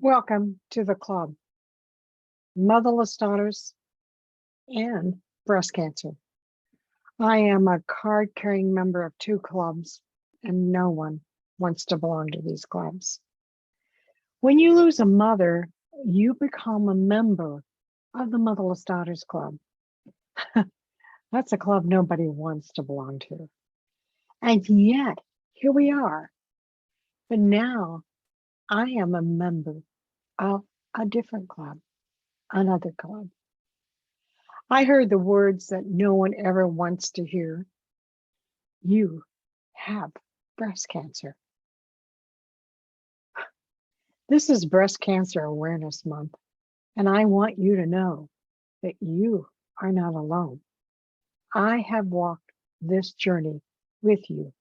Welcome to the club, Motherless Daughters and Breast Cancer. I am a card-carrying member of two clubs, and no one wants to belong to these clubs. When you lose a mother, you become a member of the Motherless Daughters Club. That's a club nobody wants to belong to. And yet, here we are. But now, I am a member of a different club, another club. I heard the words that no one ever wants to hear. You have breast cancer. This is Breast Cancer Awareness Month, and I want you to know that you are not alone. I have walked this journey with you,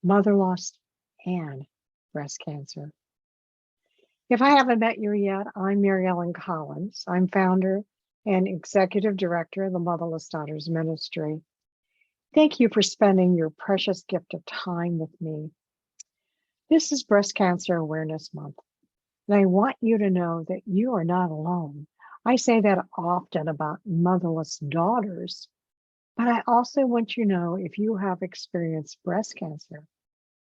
mother loss and breast cancer. If I haven't met you yet, I'm Mary Ellen Collins. I'm founder and executive director of the Motherless Daughters Ministry. Thank you for spending your precious gift of time with me. This is Breast Cancer Awareness Month, and I want you to know that you are not alone. I say that often about motherless daughters, but I also want you to know if you have experienced breast cancer,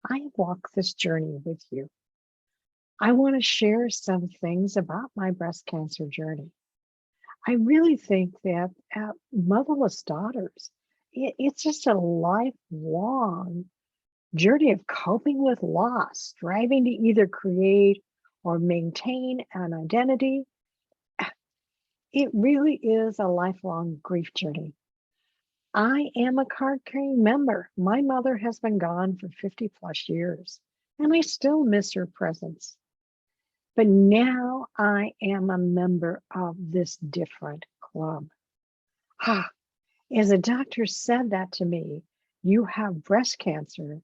I have walked this journey with you. I want to share some things about my breast cancer journey. I really think that motherless daughters, it's just a lifelong journey of coping with loss, striving to either create or maintain an identity. It really is a lifelong grief journey. I am a card-carrying member. My mother has been gone for 50 plus years, and I still miss her presence. But now I am a member of this different club. As a doctor said that to me, you have breast cancer.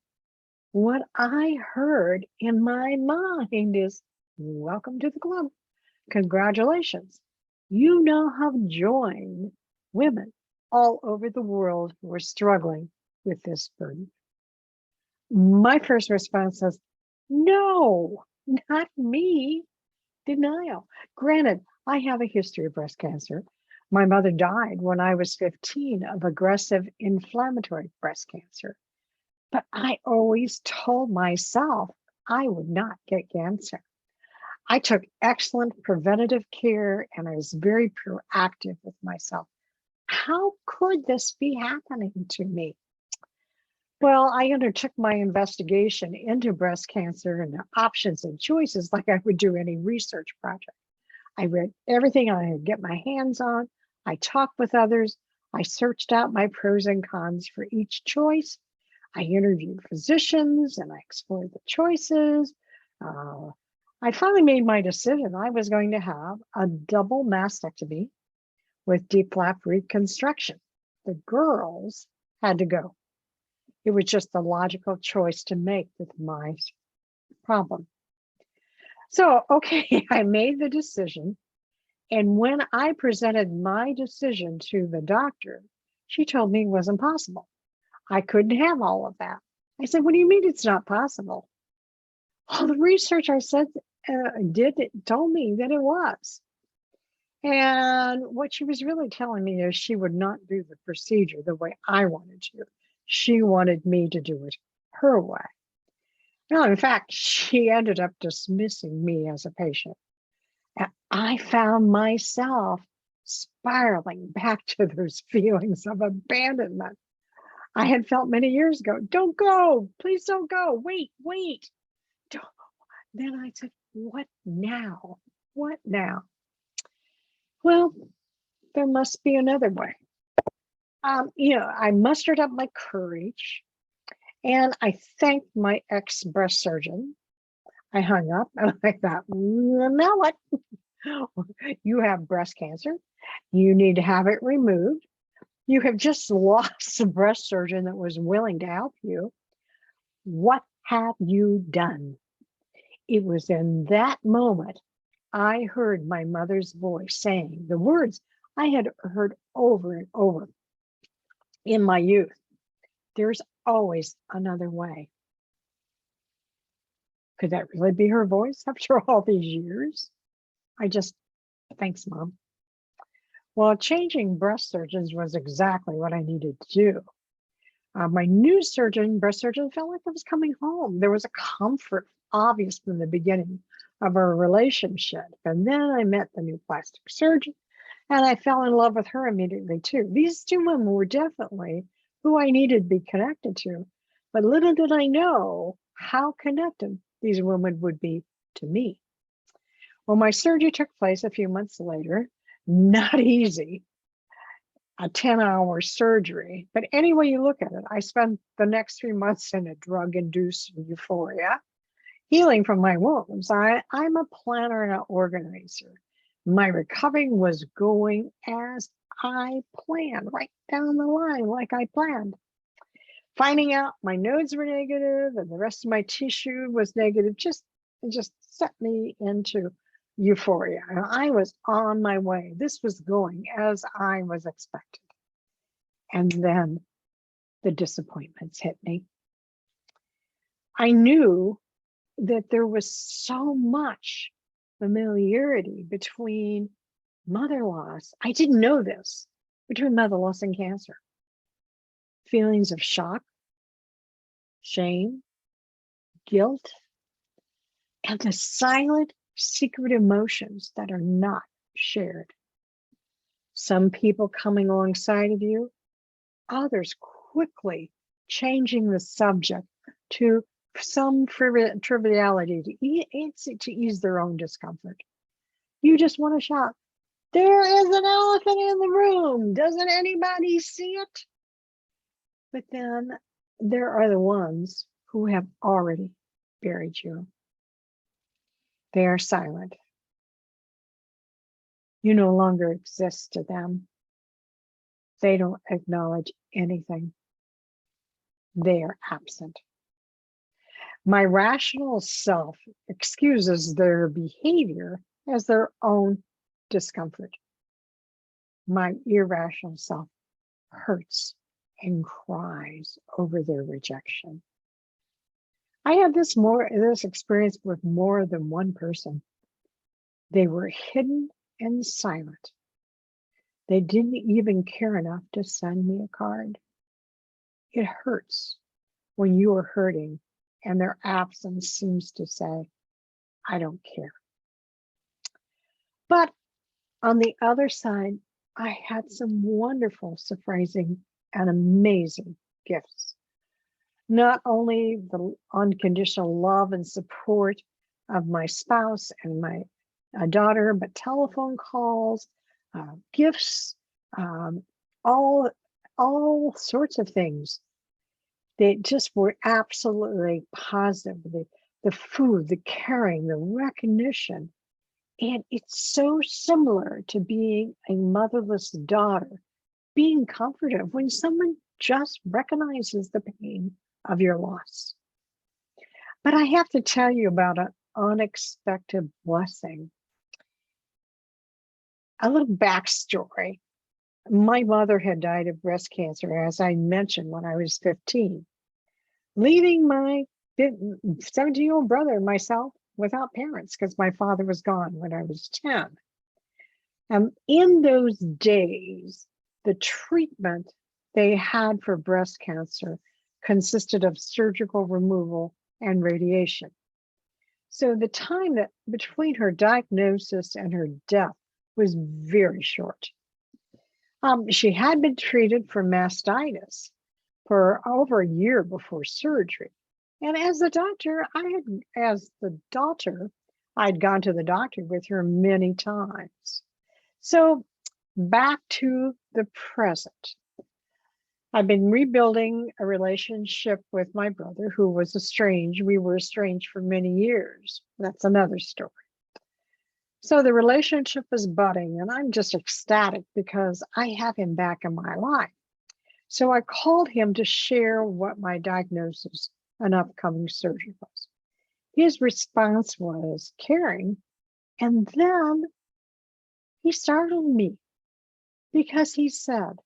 What I heard in my mind is, welcome to the club. Congratulations. You now have joined women all over the world who are struggling with this burden. My first response was, no, not me. Denial. Granted, I have a history of breast cancer. My mother died when I was 15 of aggressive inflammatory breast cancer. But I always told myself I would not get cancer. I took excellent preventative care and I was very proactive with myself. How could this be happening to me? Well, I undertook my investigation into breast cancer and the options and choices like I would do any research project. I read everything I could get my hands on. I talked with others. I searched out my pros and cons for each choice. I interviewed physicians and I explored the choices. I finally made my decision. I was going to have a double mastectomy with deep flap reconstruction. The girls had to go. It was just the logical choice to make with my problem. So, okay, I made the decision. And when I presented my decision to the doctor, she told me it wasn't possible. I couldn't have all of that. I said, what do you mean it's not possible? All the research I said told me that it was. And what she was really telling me is she would not do the procedure the way I wanted to. She wanted me to do it her way. No, in fact, she ended up dismissing me as a patient. And I found myself spiraling back to those feelings of abandonment I had felt many years ago. Don't go, please don't go, wait. Don't. Then I said, what now? What now? Well, there must be another way. I mustered up my courage and I thanked my ex-breast surgeon. I hung up and I thought, now what? You have breast cancer. You need to have it removed. You have just lost a breast surgeon that was willing to help you. What have you done? It was in that moment I heard my mother's voice saying the words I had heard over and over in my youth. There's always another way. Could that really be her voice after all these years? Thanks, Mom. Well, changing breast surgeons was exactly what I needed to do. My new breast surgeon, felt like I was coming home. There was a comfort obvious from the beginning of our relationship. And then I met the new plastic surgeon and I fell in love with her immediately too. These two women were definitely who I needed to be connected to. But little did I know how connected these women would be to me. Well, my surgery took place a few months later. Not easy, a 10-hour surgery. But any way you look at it, I spent the next 3 months in a drug-induced euphoria, healing from my wounds. I'm a planner and an organizer. My recovery was going as I planned, right down the line like I planned. Finding out my nodes were negative and the rest of my tissue was negative just set me into euphoria. And I was on my way. This was going as I was expected. And then the disappointments hit me. I knew that there was so much familiarity between mother loss. I didn't know this, between mother loss and cancer. Feelings of shock, shame, guilt, and the silent, secret emotions that are not shared. Some people coming alongside of you, others quickly changing the subject to some triviality to ease their own discomfort. You just want to shout, "There is an elephant in the room. Doesn't anybody see it?" But then there are the ones who have already buried you. They are silent. You no longer exist to them. They don't acknowledge anything. They are absent. My rational self excuses their behavior as their own discomfort. My irrational self hurts and cries over their rejection. I had this experience with more than one person. They were hidden and silent. They didn't even care enough to send me a card. It hurts when you are hurting and their absence seems to say, "I don't care." But on the other side, I had some wonderful, surprising, and amazing gifts. Not only the unconditional love and support of my spouse and my daughter, but telephone calls, gifts, all sorts of things. They just were absolutely positive. The food, the caring, the recognition. And it's so similar to being a motherless daughter, being comforted when someone just recognizes the pain of your loss. But I have to tell you about an unexpected blessing. A little backstory. My mother had died of breast cancer, as I mentioned, when I was 15, leaving my 17-year-old brother and myself without parents because my father was gone when I was 10. And in those days, the treatment they had for breast cancer consisted of surgical removal and radiation. So the time that between her diagnosis and her death was very short. She had been treated for mastitis for over a year before surgery. And as the daughter, I'd gone to the doctor with her many times. So back to the present. I've been rebuilding a relationship with my brother who was estranged. We were estranged for many years. That's another story. So the relationship is budding and I'm just ecstatic because I have him back in my life. So I called him to share what my diagnosis and upcoming surgery was. His response was caring, and then he startled me because he said,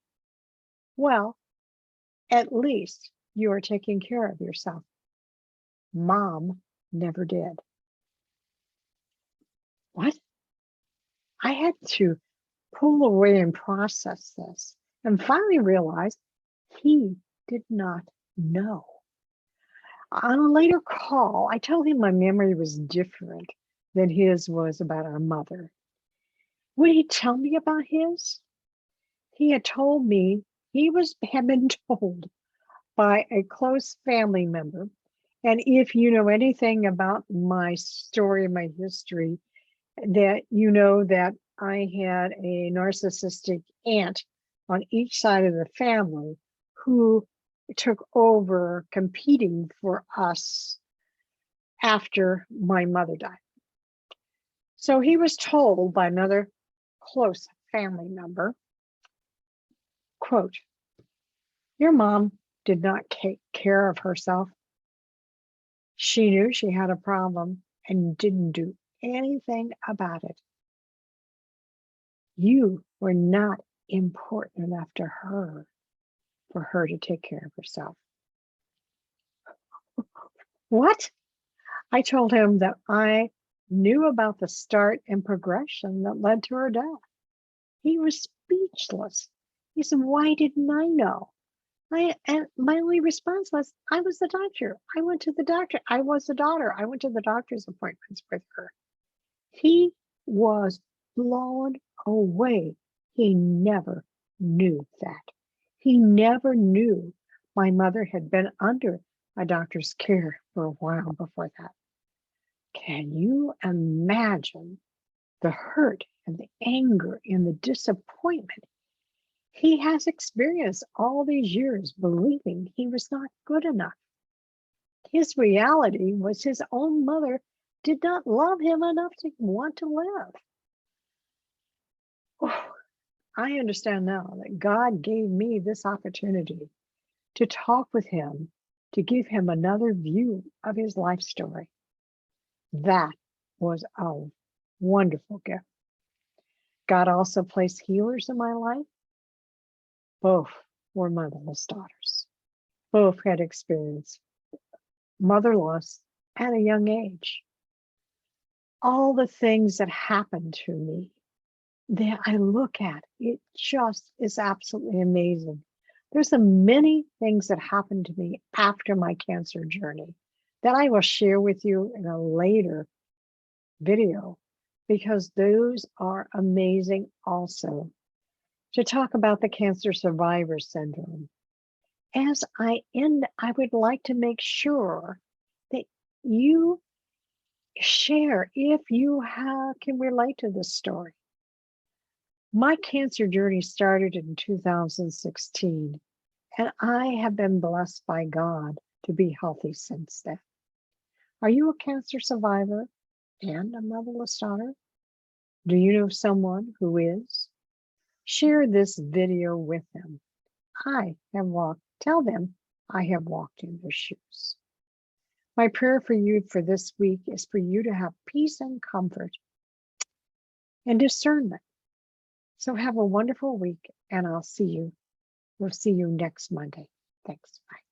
"Well, at least you are taking care of yourself. Mom never did. What? I had to pull away and process this and finally realized he did not know. On a later call, I told him my memory was different than his was about our mother. Would he tell me about his? He had told me had been told by a close family member. And if you know anything about my story, my history, that you know that I had a narcissistic aunt on each side of the family who took over competing for us after my mother died. So he was told by another close family member, quote, "Your mom did not take care of herself. She knew she had a problem and didn't do anything about it. You were not important enough to her for her to take care of herself." What? I told him that I knew about the start and progression that led to her death. He was speechless. He said, "Why didn't I know?" And my only response was, "I was the doctor. I went to the doctor. I was the daughter. I went to the doctor's appointments with her." He was blown away. He never knew that. He never knew my mother had been under a doctor's care for a while before that. Can you imagine the hurt and the anger and the disappointment he has experienced all these years believing he was not good enough? His reality was his own mother did not love him enough to want to live. Oh, I understand now that God gave me this opportunity to talk with him, to give him another view of his life story. That was a wonderful gift. God also placed healers in my life. Both were motherless daughters. Both had experienced mother loss at a young age. All the things that happened to me that I look at, it just is absolutely amazing. There's so many things that happened to me after my cancer journey that I will share with you in a later video, because those are amazing also. To talk about the cancer survivor syndrome. As I end, I would like to make sure that you share if you can relate to this story. My cancer journey started in 2016, and I have been blessed by God to be healthy since then. Are you a cancer survivor and a motherless daughter? Do you know someone who is? Share this video with them. Tell them I have walked in their shoes. My prayer for you for this week is for you to have peace and comfort and discernment. So have a wonderful week, and we'll see you next Monday. Thanks. Bye.